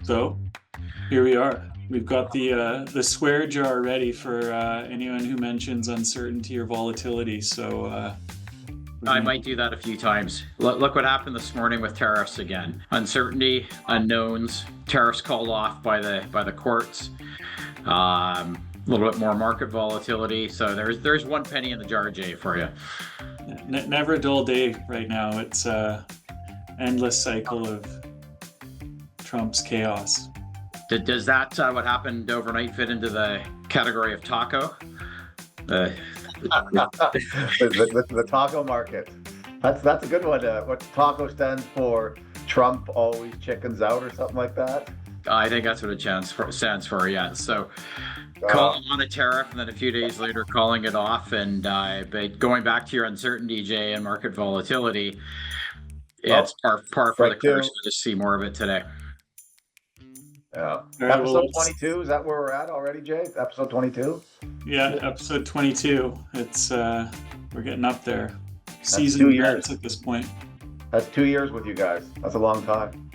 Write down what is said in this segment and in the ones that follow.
So here we are. We've got the swear jar ready for anyone who mentions uncertainty or volatility. So I might do that a few times. Look what happened this morning with tariffs again. Uncertainty, unknowns, tariffs called off by the courts. A little bit more market volatility. So there's one penny in the jar, Jay, for you. Never a dull day right now. It's endless cycle of Trump's chaos. Does that what happened overnight fit into the category of taco? The taco market. That's a good one. What taco stands for? Trump always chickens out, or something like that. I think that's what it stands for. Yeah. So calling on a tariff, and then a few days later calling it off. And but going back to your uncertainty, Jay, and market volatility, it's par for the course. To just see more of it today. Yeah. Episode 22, is that where we're at already, Jay? Episode 22? Yeah, episode 22. It's we're getting up there. Season 2 years at this point. That's 2 years with you guys. That's a long time.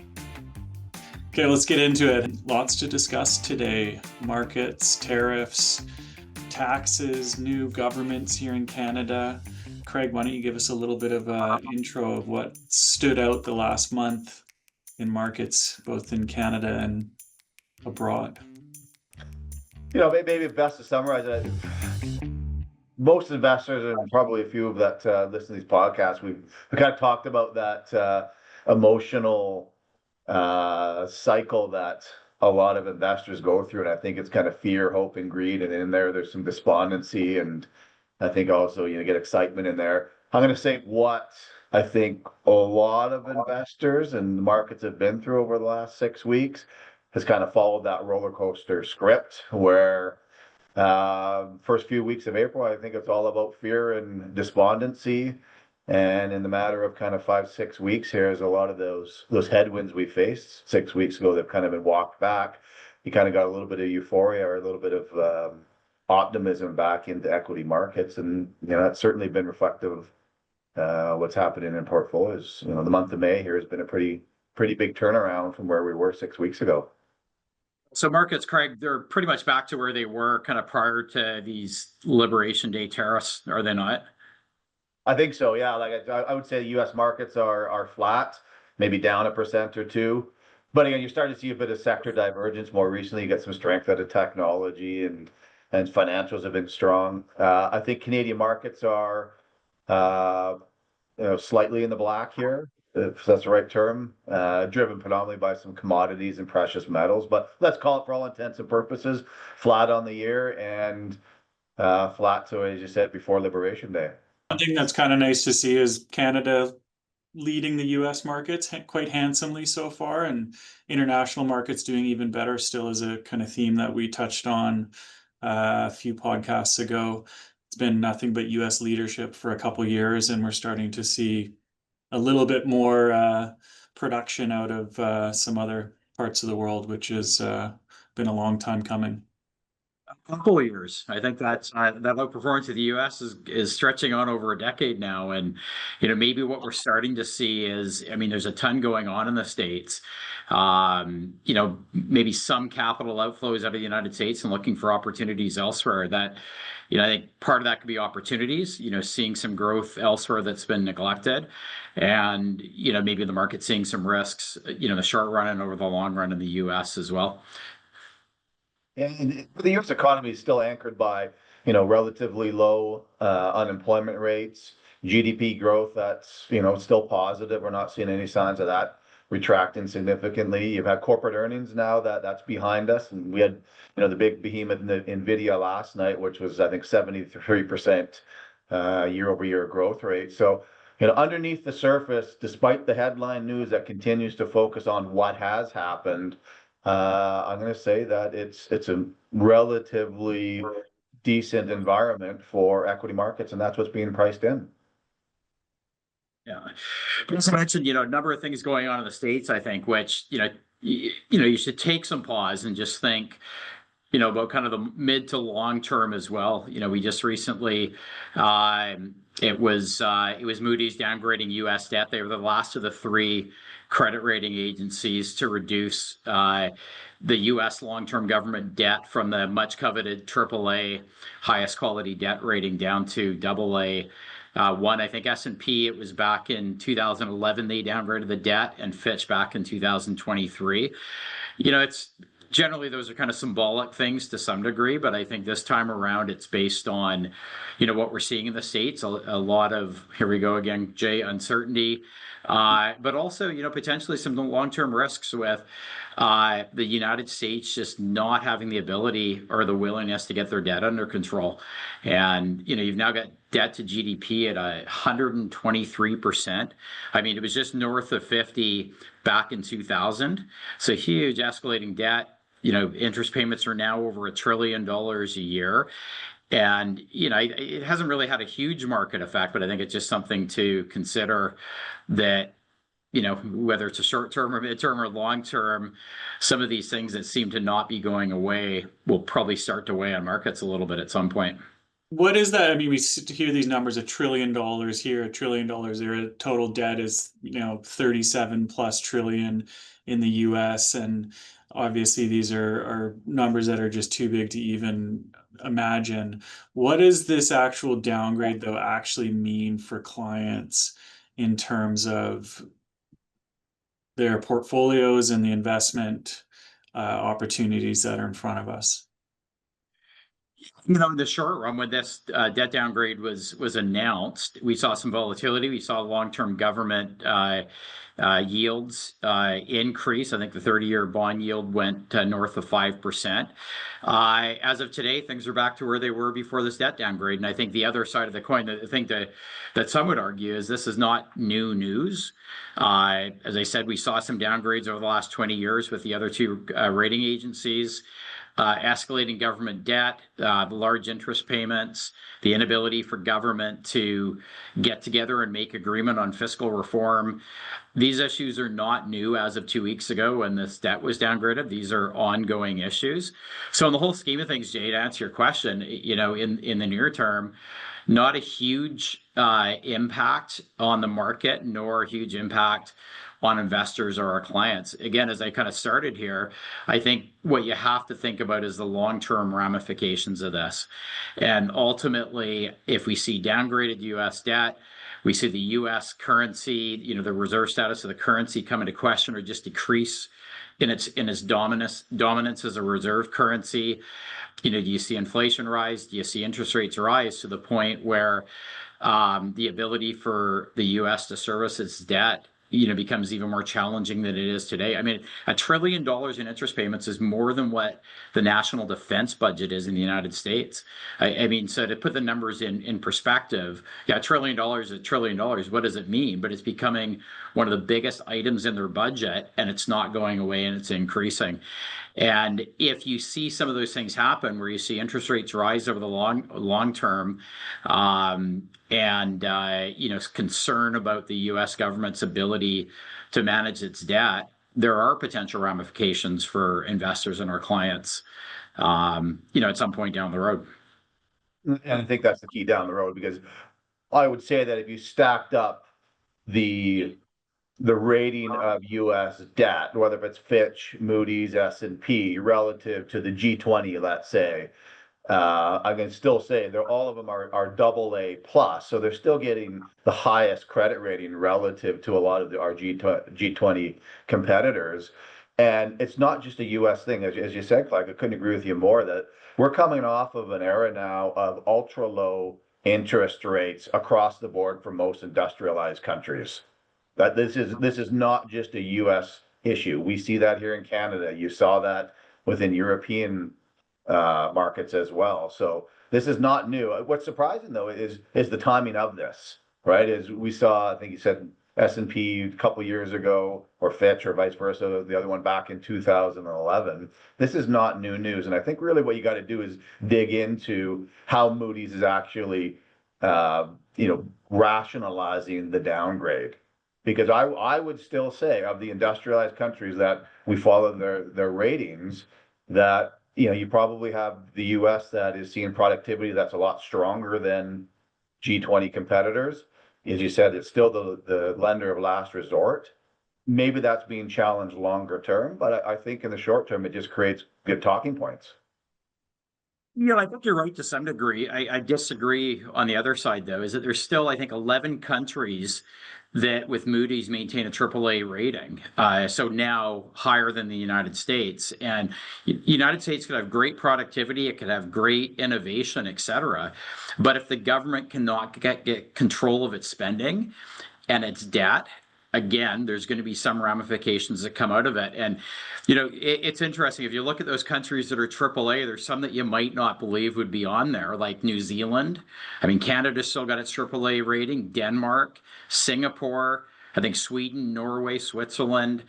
Okay, let's get into it. Lots to discuss today. Markets, tariffs, taxes, new governments here in Canada. Craig, why don't you give us a little bit of an intro of what stood out the last month in markets, both in Canada and abroad? You know, maybe best to summarize it. Most investors, and probably a few that listen to these podcasts, we kind of talked about that emotional cycle that a lot of investors go through. And I think it's kind of fear, hope, and greed. And in there's some despondency. And I think also, get excitement in there. I'm going to say what I think a lot of investors and the markets have been through over the last 6 weeks has kind of followed that roller coaster script where first few weeks of April, I think it's all about fear and despondency. And in the matter of kind of 5-6 weeks here, is a lot of those headwinds we faced 6 weeks ago, they've kind of been walked back. You kind of got a little bit of euphoria or a little bit of optimism back into equity markets. And, that's certainly been reflective of what's happening in portfolios. The month of May here has been a pretty big turnaround from where we were 6 weeks ago. So markets, Craig, they're pretty much back to where they were kind of prior to these Liberation Day tariffs, are they not? I think so, yeah. Like I would say U.S. markets are flat, maybe down 1% or 2%. But again, you're starting to see a bit of sector divergence more recently. You get some strength out of technology and financials have been strong. I think Canadian markets are slightly in the black here, if that's the right term, driven predominantly by some commodities and precious metals. But let's call it, for all intents and purposes, flat on the year and flat to, as you said, before Liberation Day. One thing that's kind of nice to see is Canada leading the U.S. markets quite handsomely so far, and international markets doing even better still is a kind of theme that we touched on a few podcasts ago. It's been nothing but U.S. leadership for a couple years, and we're starting to see a little bit more production out of some other parts of the world, which has been a long time coming. A couple of years. I think that's that outperformance of the U.S. is stretching on over a decade now, and maybe what we're starting to see is, there's a ton going on in the States. Maybe some capital outflows out of the United States and looking for opportunities elsewhere. That I think part of that could be opportunities. Seeing some growth elsewhere that's been neglected, and maybe the market seeing some risks. The short run and over the long run in the U.S. as well. And the U.S. economy is still anchored by, relatively low unemployment rates, GDP growth that's, still positive. We're not seeing any signs of that retracting significantly. You've had corporate earnings now that's behind us. And we had, the big behemoth NVIDIA last night, which was, I think, 73% year-over-year growth rate. So, underneath the surface, despite the headline news that continues to focus on what has happened, I'm going to say that it's a relatively decent environment for equity markets, and that's what's being priced in. Yeah, as I mentioned, a number of things going on in the States, I think, which you should take some pause and just think, about kind of the mid to long term as well. We just recently, it was Moody's downgrading U.S. debt. They were the last of the three credit rating agencies to reduce the U.S. long-term government debt from the much coveted AAA highest quality debt rating down to AA. One, I think S&P, it was back in 2011, they downgraded the debt, and Fitch back in 2023. It's generally those are kind of symbolic things to some degree, but I think this time around it's based on, what we're seeing in the States, a lot of, here we go again, Jay, uncertainty, but also, potentially some long-term risks with the United States just not having the ability or the willingness to get their debt under control. And, you've now got debt to GDP at 123%. I mean, it was just north of 50 back in 2000. So huge escalating debt. Interest payments are now over $1 trillion a year. And, it hasn't really had a huge market effect, but I think it's just something to consider that, whether it's a short term or mid-term or long term, some of these things that seem to not be going away will probably start to weigh on markets a little bit at some point. What is that? I mean, we hear these numbers, $1 trillion here, $1 trillion there. Total debt is, 37 plus trillion in the US. And obviously these are numbers that are just too big to even imagine. What does this actual downgrade though actually mean for clients in terms of their portfolios and the investment opportunities that are in front of us? In the short run, when this debt downgrade was announced, we saw some volatility. We saw long-term government yields increase. I think the 30-year bond yield went north of 5%. As of today, things are back to where they were before this debt downgrade. And I think the other side of the coin, the thing that some would argue is this is not new news. As I said, we saw some downgrades over the last 20 years with the other two rating agencies. Escalating government debt, the large interest payments, the inability for government to get together and make agreement on fiscal reform. These issues are not new as of 2 weeks ago when this debt was downgraded. These are ongoing issues. So in the whole scheme of things, Jay, to answer your question, in the near term, not a huge impact on the market, nor a huge impact on investors or our clients. Again, as I kind of started here, I think what you have to think about is the long-term ramifications of this. And ultimately, if we see downgraded U.S. debt, we see the U.S. currency, the reserve status of the currency come into question or just decrease in its dominance as a reserve currency. Do you see inflation rise? Do you see interest rates rise to the point where the ability for the U.S. to service its debt becomes even more challenging than it is today? I mean, $1 trillion in interest payments is more than what the national defense budget is in the United States. I mean, so to put the numbers in perspective, yeah, $1 trillion is $1 trillion. What does it mean? But it's becoming one of the biggest items in their budget, and it's not going away, and it's increasing. And if you see some of those things happen, where you see interest rates rise over the long term, and concern about the U.S. government's ability to manage its debt, there are potential ramifications for investors and our clients, at some point down the road. And I think that's the key down the road, because I would say that if you stacked up the rating of U.S. debt, whether it's Fitch, Moody's, S&P, relative to the G20, let's say, I can still say all of them are AA plus, so they're still getting the highest credit rating relative to a lot of our G20 competitors. And it's not just a U.S. thing, as you said, Clark. I couldn't agree with you more that we're coming off of an era now of ultra low interest rates across the board for most industrialized countries. That this is not just a U.S. issue. We see that here in Canada. You saw that within European markets as well. So this is not new. What's surprising though is the timing of this, right? As we saw, I think you said S&P a couple years ago, or Fitch, or vice versa, the other one back in 2011. This is not new news, and I think really what you got to do is dig into how Moody's is actually, rationalizing the downgrade. Because I would still say, of the industrialized countries that we follow their ratings, that you probably have the US that is seeing productivity that's a lot stronger than G20 competitors. As you said, it's still the lender of last resort. Maybe that's being challenged longer term, but I think in the short term, it just creates good talking points. I think you're right to some degree. I disagree on the other side, though, is that there's still, I think, 11 countries that with Moody's maintain a AAA rating. So now higher than the United States. And United States could have great productivity, it could have great innovation, et cetera. But if the government cannot get control of its spending and its debt, again, there's going to be some ramifications that come out of it. And, it's interesting. If you look at those countries that are AAA, there's some that you might not believe would be on there, like New Zealand. I mean, Canada's still got its AAA rating, Denmark, Singapore, I think Sweden, Norway, Switzerland.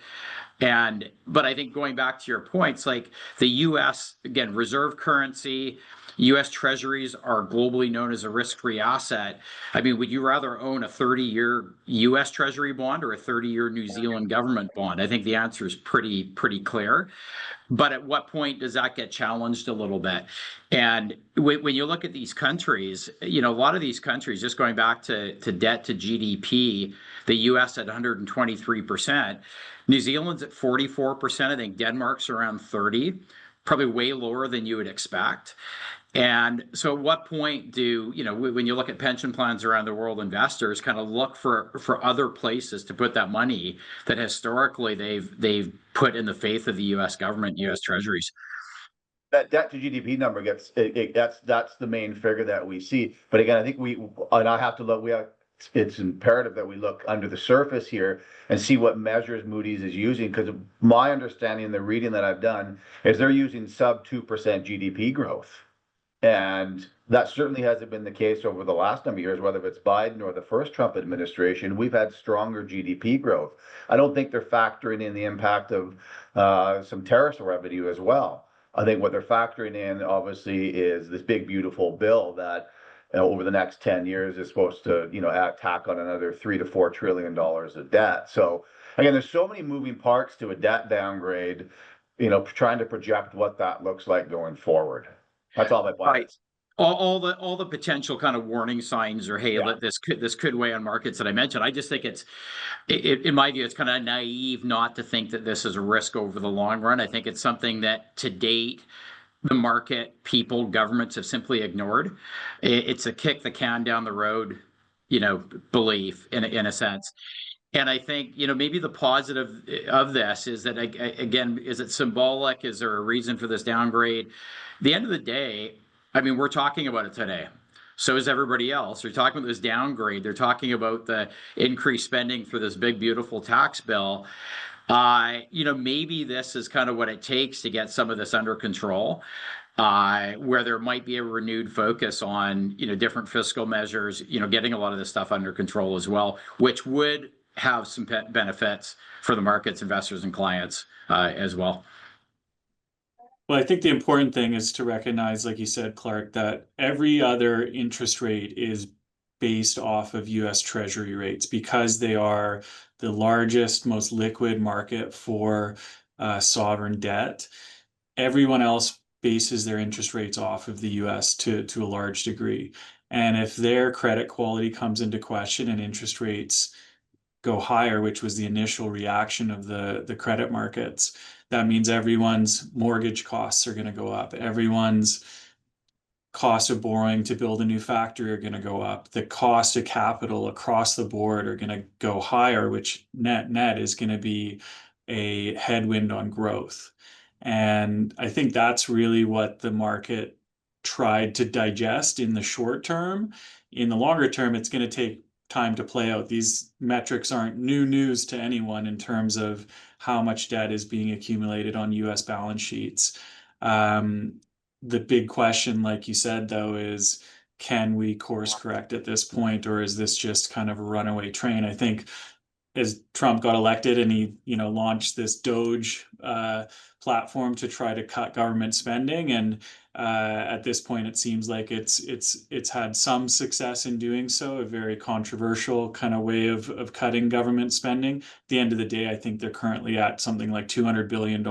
But I think going back to your points, like the US, again, reserve currency, US treasuries are globally known as a risk-free asset. I mean, would you rather own a 30-year US treasury bond or a 30-year New Zealand government bond? I think the answer is pretty clear. But at what point does that get challenged a little bit? And when you look at these countries, a lot of these countries, just going back to debt to GDP, the US at 123%, New Zealand's at 44%. I think Denmark's around 30, probably way lower than you would expect. And so at what point do, when you look at pension plans around the world, investors kind of look for other places to put that money that historically they've put in the faith of the US government, US treasuries? That debt to GDP number that's the main figure that we see. But again, I think I have to look, it's imperative that we look under the surface here and see what measures Moody's is using, because my understanding and the reading that I've done is they're using sub 2% GDP growth. And that certainly hasn't been the case over the last number of years, whether it's Biden or the first Trump administration. We've had stronger GDP growth. I don't think they're factoring in the impact of some tariff revenue as well. I think what they're factoring in, obviously, is this big, beautiful bill that over the next 10 years is supposed to, tack on another $3 to $4 trillion of debt. So again, there's so many moving parts to a debt downgrade, trying to project what that looks like going forward. That's all my point. Right. All the potential kind of warning signs or, hey, this could weigh on markets that I mentioned. I just think in my view, it's kind of naive not to think that this is a risk over the long run. I think it's something that to date, the market, people, governments have simply ignored. It's a kick the can down the road, belief in a sense. And I think, maybe the positive of this is that, again, is it symbolic? Is there a reason for this downgrade? At the end of the day, I mean, we're talking about it today. So is everybody else. They're talking about this downgrade. They're talking about the increased spending for this big, beautiful tax bill. Maybe this is kind of what it takes to get some of this under control, where there might be a renewed focus on, different fiscal measures, getting a lot of this stuff under control as well, which would have some benefits for the markets, investors, and clients as well. Well, I think the important thing is to recognize, like you said, Clark, that every other interest rate is based off of US Treasury rates because they are the largest, most liquid market for sovereign debt. Everyone else bases their interest rates off of the US to a large degree. And if their credit quality comes into question and interest rates go higher, which was the initial reaction of the credit markets, that means everyone's mortgage costs are going to go up. Everyone's cost of borrowing to build a new factory are going to go up. The cost of capital across the board are going to go higher, which net is going to be a headwind on growth. And I think that's really what the market tried to digest in the short term. In the longer term, it's going to take time to play out. These metrics aren't new news to anyone in terms of how much debt is being accumulated on US balance sheets. The big question, like you said, though, is can we course correct at this point, or is this just kind of a runaway train? I think as Trump got elected and he, launched this Doge platform to try to cut government spending, and at this point, it seems like it's had some success in doing so. A very controversial kind of way of cutting government spending. At the end of the day, I think they're currently at something like $200 billion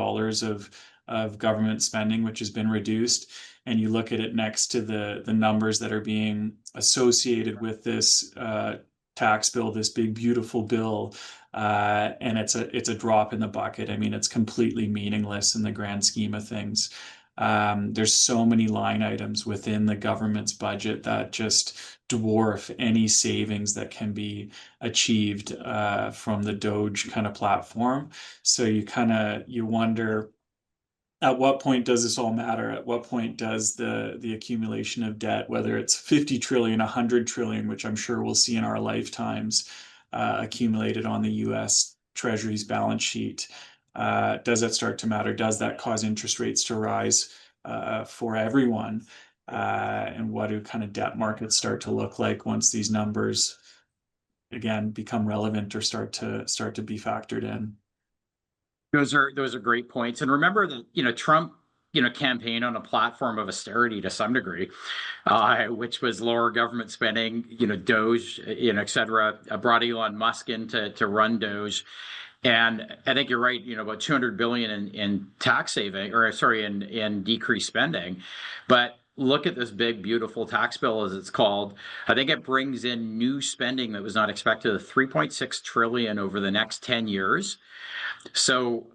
of government spending, which has been reduced, and you look at it next to the numbers that are being associated with this tax bill, this big beautiful bill, and it's a drop in the bucket. I mean, it's completely meaningless in the grand scheme of things. There's so many line items within the government's budget that just dwarf any savings that can be achieved from the Doge kind of platform. So you wonder, at what point does this all matter? At what point does the accumulation of debt, whether it's 50 trillion, 100 trillion, which I'm sure we'll see in our lifetimes, accumulated on the US Treasury's balance sheet, does that start to matter? Does that cause interest rates to rise for everyone? And what do kind of debt markets start to look like once these numbers again become relevant or start to be factored in? Those are great points. And remember that, Trump, campaigned on a platform of austerity to some degree, which was lower government spending, Doge, et cetera, brought Elon Musk in to run Doge. And I think you're right, about 200 billion in tax saving, or sorry, in decreased spending. But look at this big, beautiful tax bill, as it's called. I think it brings in new spending that was not expected of 3.6 trillion over the next 10 years. So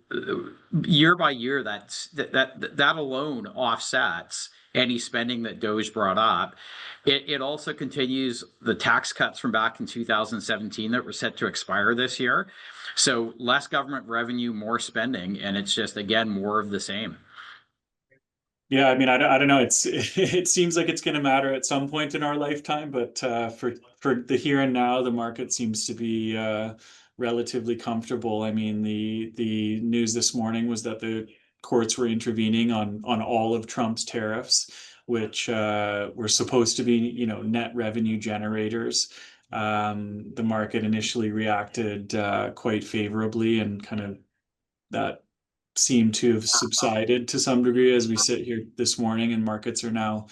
year by year, that alone offsets any spending that Doge brought up. It also continues the tax cuts from back in 2017 that were set to expire this year. So less government revenue, more spending, and it's just, again, more of the same. Yeah, I mean, I don't know. It seems like it's going to matter at some point in our lifetime, but for the here and now, the market seems to be relatively comfortable. I mean, the news this morning was that the courts were intervening on all of Trump's tariffs, which were supposed to be, net revenue generators. The market initially reacted quite favorably, and kind of that seem to have subsided to some degree as we sit here this morning, and markets are now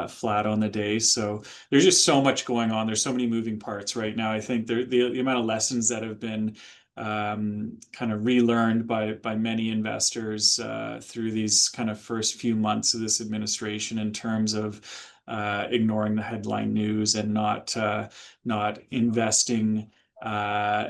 flat on the day. So there's just so much going on. There's so many moving parts right now. I think the amount of lessons that have been kind of relearned by many investors through these kind of first few months of this administration, in terms of ignoring the headline news and not investing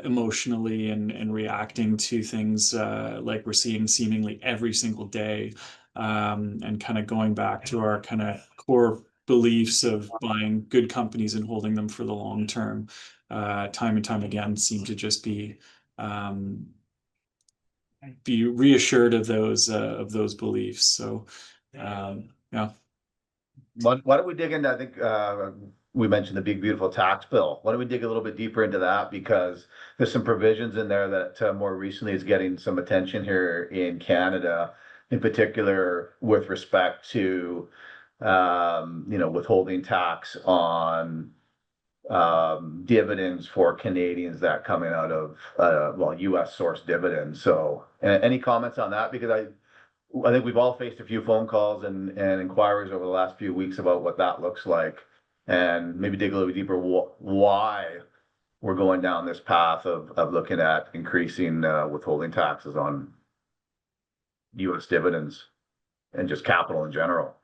emotionally and reacting to things like we're seeing seemingly every single day, and kind of going back to our kind of core beliefs of buying good companies and holding them for the long term, time and time again, seem to just be reassured of those beliefs. So yeah. Why don't we dig into, I think we mentioned the big, beautiful tax bill. Why don't we dig a little bit deeper into that? Because there's some provisions in there that more recently is getting some attention here in Canada, in particular with respect to, withholding tax on dividends for Canadians that coming out of, U.S. source dividends. So any comments on that? Because I think we've all faced a few phone calls and inquiries over the last few weeks about what that looks like, and maybe dig a little bit deeper why we're going down this path of looking at increasing withholding taxes on U.S. dividends and just capital in general.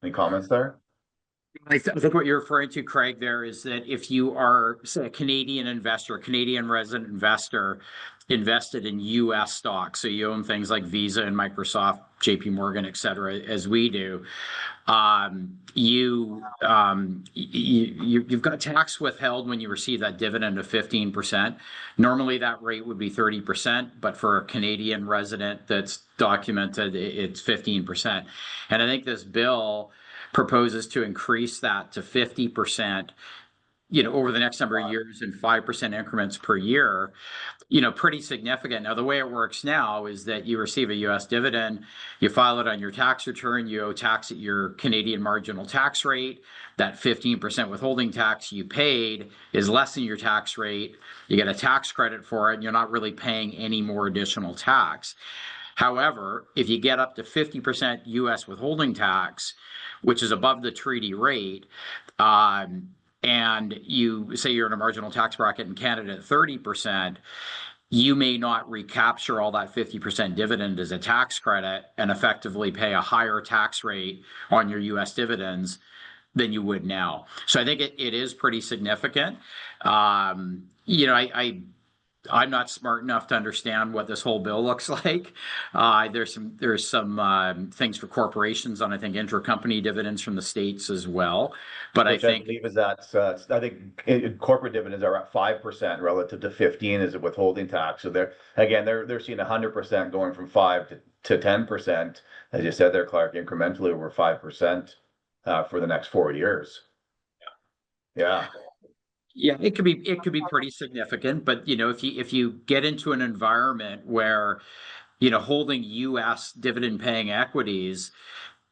Any comments there? I think what you're referring to, Craig, there is that if you are, say, a Canadian investor, a Canadian resident investor, invested in U.S. stocks, so you own things like Visa and Microsoft, JP Morgan, et cetera, as we do, you've got tax withheld when you receive that dividend of 15%. Normally that rate would be 30%, but for a Canadian resident that's documented, it's 15%. And I think this bill proposes to increase that to 50%, over the next number of years in 5% increments per year, pretty significant. Now, the way it works now is that you receive a U.S. dividend, you file it on your tax return, you owe tax at your Canadian marginal tax rate. That 15% withholding tax you paid is less than your tax rate. You get a tax credit for it, and you're not really paying any more additional tax. However, if you get up to 50% U.S. withholding tax, which is above the treaty rate, and you say you're in a marginal tax bracket in Canada at 30%, you may not recapture all that 50% dividend as a tax credit and effectively pay a higher tax rate on your US dividends than you would now. So I think it is pretty significant. You know, I'm not smart enough to understand what this whole bill looks like. There's some things for corporations on, I think, intercompany dividends from the States as well. But Which I I think believe is that, I think corporate dividends are at 5% relative to 15 as a withholding tax. So they're seeing 100% going from 5 to 10%, as you said there, Clark, incrementally over 5% for the next 4 years. Yeah. yeah, it could be pretty significant. But you know, if you get into an environment where, you know, holding US dividend paying equities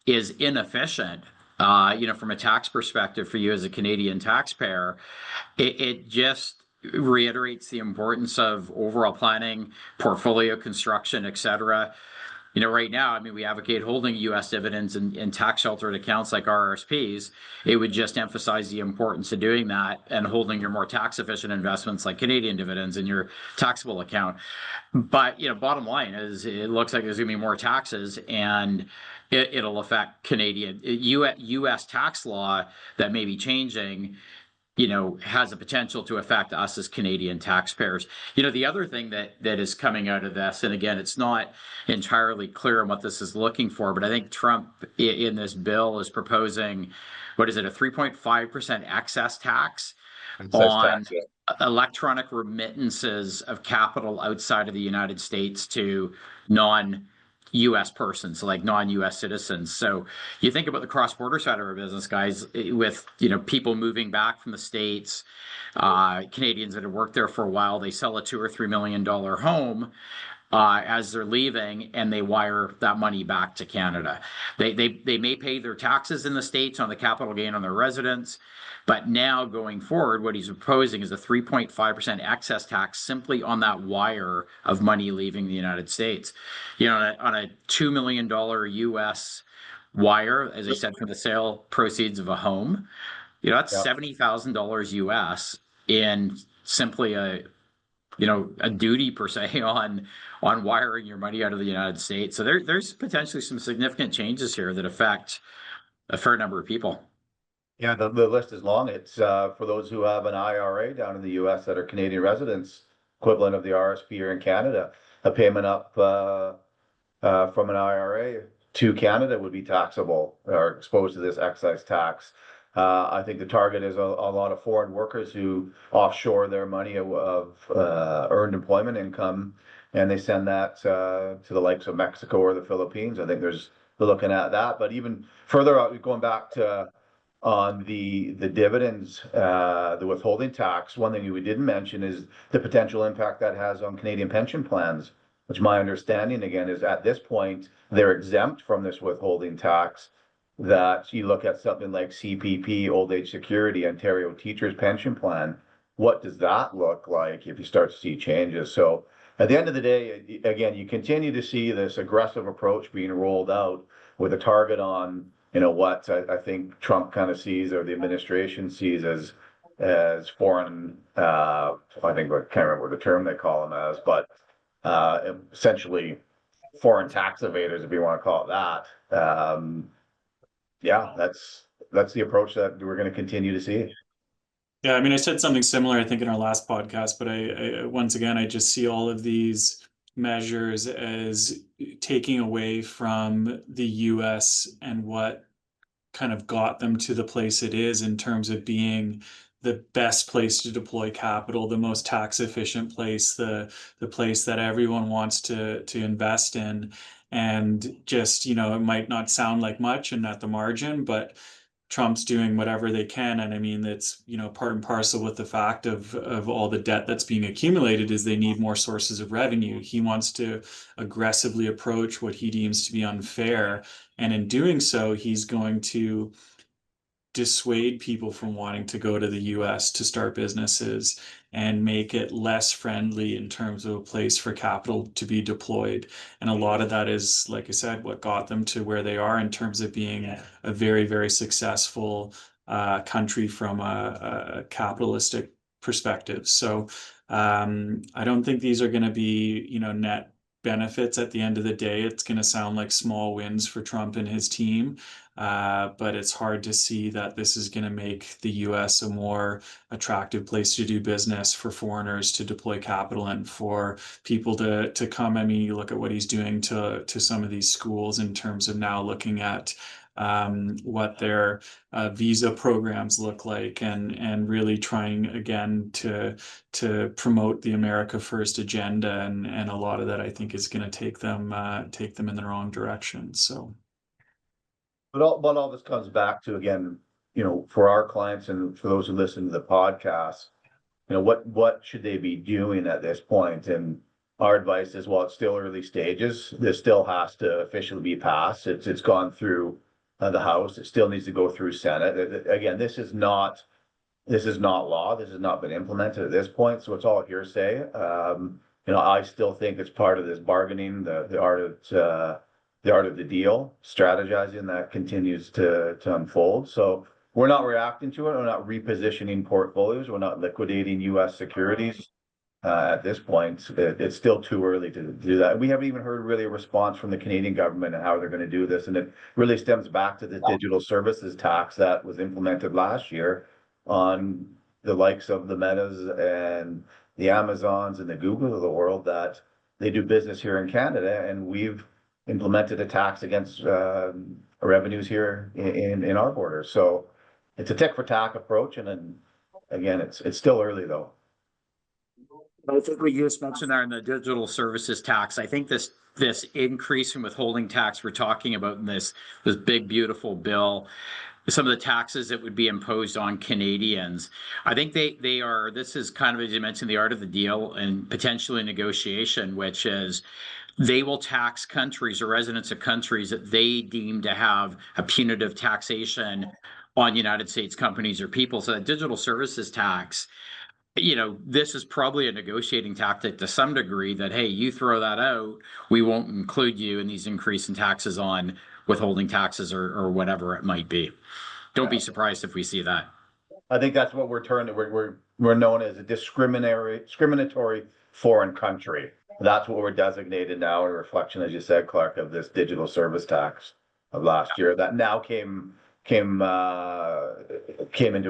is inefficient, you know, from a tax perspective for you as a Canadian taxpayer, it just reiterates the importance of overall planning, portfolio construction, et cetera. You know, right now, I mean, we advocate holding US dividends in tax sheltered accounts like RRSPs. It would just emphasize the importance of doing that and holding your more tax efficient investments like Canadian dividends in your taxable account. But, you know, bottom line is it looks like there's going to be more taxes, and it'll affect Canadian US tax law that may be changing, you know, has the potential to affect us as Canadian taxpayers. You know, the other thing that is coming out of this, and again, it's not entirely clear on what this is looking for, but I think Trump in this bill is proposing, what is it, a 3.5% excess tax on Tax, yeah. electronic remittances of capital outside of the United States to non-US persons, like non-US citizens. So you think about the cross-border side of our business, guys, with, you know, people moving back from the States, Canadians that have worked there for a while, they sell a $2 or $3 million home as they're leaving, and they wire that money back to Canada. They may pay their taxes in the States on the capital gain on their residence, but now going forward, what he's proposing is a 3.5% excess tax simply on that wire of money leaving the United States. You know, on a $2 million US wire, as I said, for the sale proceeds of a home, you know, that's Yeah. $70,000 US in simply a, you know, a duty per se on wiring your money out of the United States. So there's potentially some significant changes here that affect a fair number of people. Yeah, the list is long. It's for those who have an IRA down in the US that are Canadian residents, equivalent of the RSP here in Canada, a payment up from an IRA to Canada would be taxable or exposed to this excise tax. I think the target is a lot of foreign workers who offshore their money of earned employment income, and they send that to the likes of Mexico or the Philippines. I think they're looking at that. But even further out, going back to on the dividends, the withholding tax, one thing we didn't mention is the potential impact that has on Canadian pension plans, which my understanding again is at this point they're exempt from this withholding tax. That you look at something like CPP, Old Age Security, Ontario Teachers Pension Plan, what does that look like if you start to see changes? So at the end of the day, again, you continue to see this aggressive approach being rolled out with a target on, you know, what I think Trump kind of sees, or the administration sees as foreign, I think, I can't remember what the term they call them as, but essentially foreign tax evaders, if you want to call it that. Yeah, that's the approach that we're going to continue to see. Yeah, I mean, I said something similar, I think, in our last podcast, but I once again, I just see all of these measures as taking away from the US and what kind of got them to the place it is in terms of being the best place to deploy capital, the most tax efficient place, the place that everyone wants to invest in. And just, you know, it might not sound like much and at the margin, but Trump's doing whatever they can. And I mean, it's, you know, part and parcel with the fact of all the debt that's being accumulated is they need more sources of revenue. He wants to aggressively approach what he deems to be unfair. And in doing so, he's going to dissuade people from wanting to go to the US to start businesses and make it less friendly in terms of a place for capital to be deployed. And a lot of that is, like I said, what got them to where they are in terms of being a very, very successful country from a capitalistic perspective. So I don't think these are going to be, net benefits at the end of the day. It's going to sound like small wins for Trump and his team. But it's hard to see that this is going to make the US a more attractive place to do business for foreigners to deploy capital and for people to come. I mean, you look at what he's doing to some of these schools in terms of now looking at what their visa programs look like, and really trying again to promote the America First agenda, and a lot of that I think is going to take them in the wrong direction. So. But all this comes back to, again, for our clients and for those who listen to the podcast, what should they be doing at this point? And our advice is, while it's still early stages, this still has to officially be passed. It's gone through the House. It still needs to go through Senate. Again, this is not law. This has not been implemented at this point, so it's all hearsay. I still think it's part of this bargaining, the art of the deal, strategizing that continues to unfold. So we're not reacting to it. We're not repositioning portfolios. We're not liquidating U.S. securities. At this point, it's still too early to do that. We haven't even heard really a response from the Canadian government and how they're going to do this. And it really stems back to the digital services tax that was implemented last year on the likes of the Metas and the Amazons and the Googles of the world, that they do business here in Canada, and we've implemented a tax against revenues here in our borders. So it's a tick for tack approach, and then again, it's still early though. I think what you just mentioned there in the digital services tax, I think this increase in withholding tax we're talking about in this big beautiful bill, some of the taxes that would be imposed on Canadians, I think they are, this is kind of, as you mentioned, the art of the deal and potentially negotiation, which is they will tax countries or residents of countries that they deem to have a punitive taxation on United States companies or people. So that digital services tax, this is probably a negotiating tactic to some degree, that, hey, you throw that out, we won't include you in these increase in taxes on withholding taxes or whatever it might be. Don't be surprised if we see that. I think that's what we're known as a discriminatory foreign country. That's what we're designated now, a reflection, as you said, Clark, of this digital service tax of last year that now came into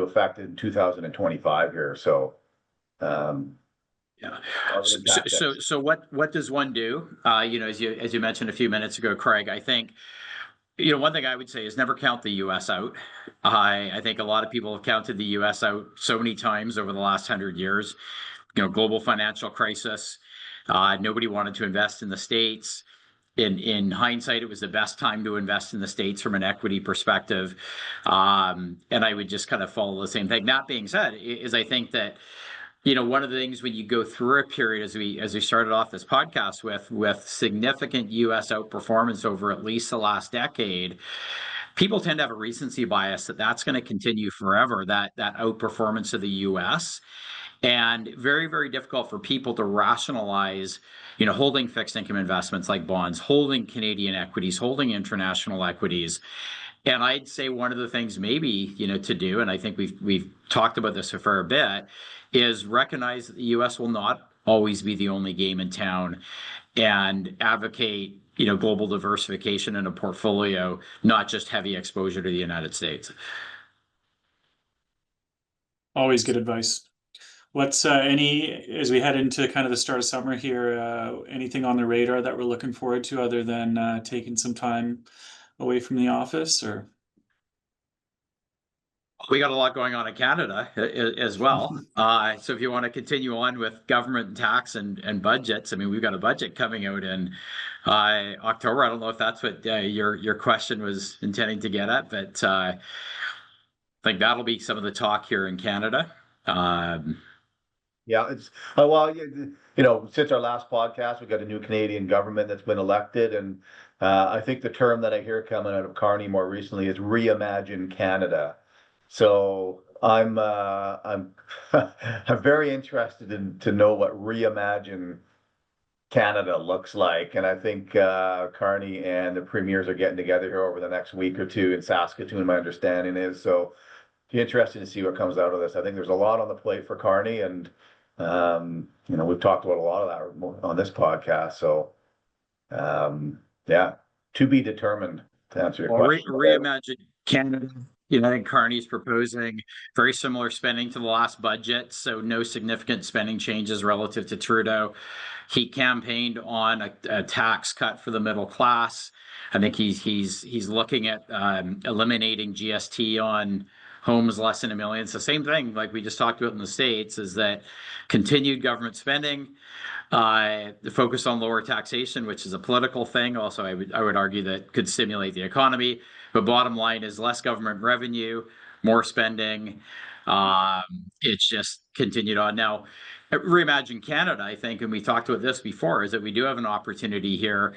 effect in 2025 here. So yeah. So what does one do? As you mentioned a few minutes ago, Craig, I think, one thing I would say is never count the U.S. out. I think a lot of people have counted the U.S. out so many times over the last 100 years. Global financial crisis. Nobody wanted to invest in the States. In hindsight, it was the best time to invest in the States from an equity perspective. And I would just kind of follow the same thing. That being said, is I think that, one of the things when you go through a period, as we started off this podcast with significant U.S. outperformance over at least the last decade, people tend to have a recency bias that's going to continue forever, that outperformance of the U.S. And very, very difficult for people to rationalize, holding fixed income investments like bonds, holding Canadian equities, holding international equities. And I'd say one of the things maybe, to do, and I think we've talked about this a fair bit, is recognize that the U.S. will not always be the only game in town, and advocate, global diversification in a portfolio, not just heavy exposure to the United States. Always good advice. What's as we head into kind of the start of summer here, anything on the radar that we're looking forward to other than taking some time away from the office? Or we got a lot going on in Canada as well. So if you want to continue on with government and tax and budgets, I mean, we've got a budget coming out in October. I don't know if that's what your question was intending to get at, but I think that'll be some of the talk here in Canada. Yeah, it's since our last podcast, we've got a new Canadian government that's been elected, and I think the term that I hear coming out of Carney more recently is reimagine Canada. So I'm I'm very interested to know what reimagine Canada looks like, and I think Carney and the premiers are getting together here over the next week or two in Saskatoon. My understanding is so. Be interesting to see what comes out of this. I think there's a lot on the plate for Carney, and We've talked about a lot of that on this podcast. So, yeah, to be determined, to answer your Well, question. reimagine Canada. I think Carney's proposing very similar spending to the last budget, so no significant spending changes relative to Trudeau. He campaigned on a tax cut for the middle class. I think he's looking at eliminating GST on homes less than $1 million. It's the same thing like we just talked about in the States, is that continued government spending, the focus on lower taxation, which is a political thing. Also, I would argue that could stimulate the economy. But bottom line is less government revenue, more spending. It's just continued on. Now, Reimagine Canada, I think, and we talked about this before, is that we do have an opportunity here,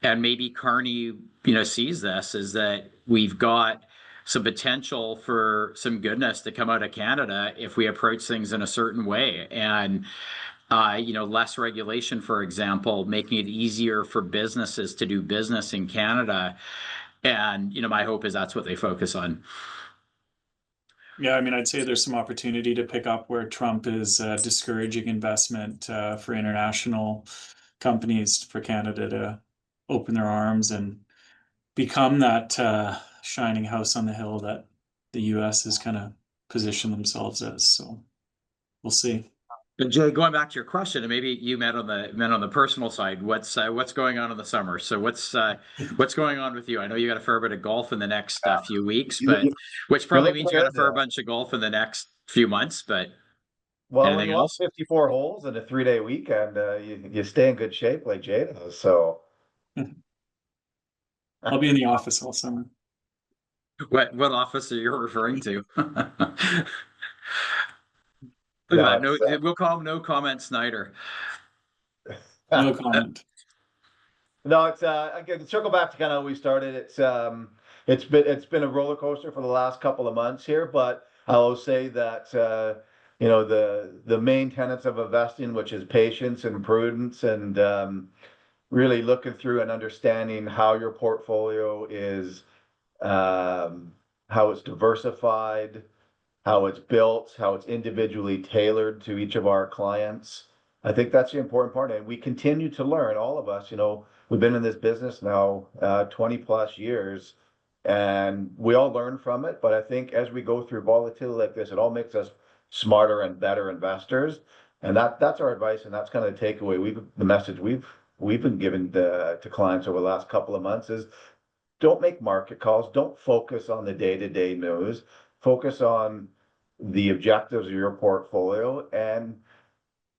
and maybe Carney, sees this, is that we've got some potential for some goodness to come out of Canada if we approach things in a certain way. And less regulation, for example, making it easier for businesses to do business in Canada. And, my hope is that's what they focus on. Yeah, I mean, I'd say there's some opportunity to pick up where Trump is discouraging investment for international companies for Canada to open their arms and become that shining house on the hill that the US has kind of positioned themselves as. So we'll see. But Jay, going back to your question, and maybe you meant on the personal side, what's going on in the summer? So what's going on with you? I know you got a fair bit of golf in the next few weeks, but which probably means you got a fair bunch of golf in the next few months. But well, when you lost 54 holes in a 3-day weekend, you stay in good shape like Jay does. So I'll be in the office all summer. What office are you referring to? Look at that. No, we'll call him No Comment Snyder. No comment. No, it's again, circle back to kind of how we started. It's been a roller coaster for the last couple of months here, but I will say that the main tenets of investing, which is patience and prudence, and really looking through and understanding how your portfolio is, how it's diversified, how it's built, how it's individually tailored to each of our clients. I think that's the important part. And we continue to learn, all of us, we've been in this business now 20 plus years, and we all learn from it. But I think as we go through volatility like this, it all makes us smarter and better investors. And that's our advice. And that's kind of the takeaway. The message we've been giving to clients over the last couple of months is don't make market calls. Don't focus on the day-to-day news. Focus on the objectives of your portfolio. And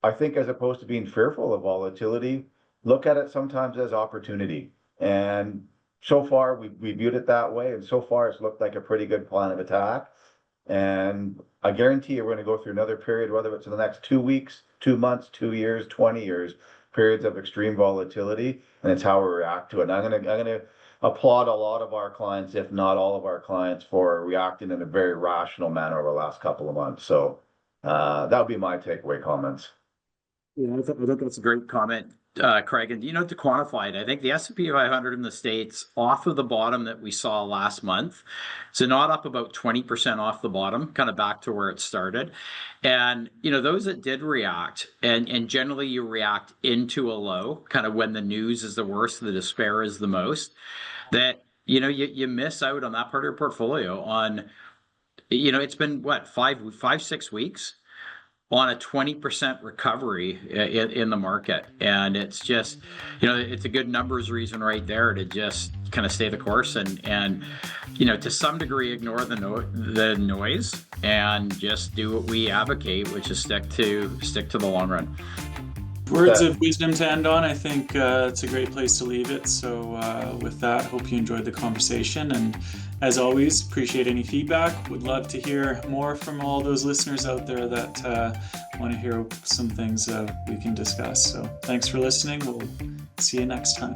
I think as opposed to being fearful of volatility, look at it sometimes as opportunity. And so far we viewed it that way. And so far it's looked like a pretty good plan of attack. And I guarantee you we're going to go through another period, whether it's in the next 2 weeks, 2 months, 2 years, 20 years, periods of extreme volatility. And it's how we react to it. And I'm going to applaud a lot of our clients, if not all of our clients, for reacting in a very rational manner over the last couple of months. So that would be my takeaway comments. Yeah, I think that's a great comment, Craig. And to quantify it, I think the S&P 500 in the States, off of the bottom that we saw last month, so not up about 20% off the bottom, kind of back to where it started. And those that did react, and generally you react into a low, kind of when the news is the worst, the despair is the most. That you miss out on that part of your portfolio on, it's been what, 5-6 weeks on a 20% recovery in the market. And it's just, it's a good numbers reason right there to just kind of stay the course and to some degree ignore the noise and just do what we advocate, which is stick to the long run. Words of wisdom to end on. I think it's a great place to leave it. So with that, hope you enjoyed the conversation. And as always, appreciate any feedback. Would love to hear more from all those listeners out there that want to hear some things we can discuss. So thanks for listening. We'll see you next time.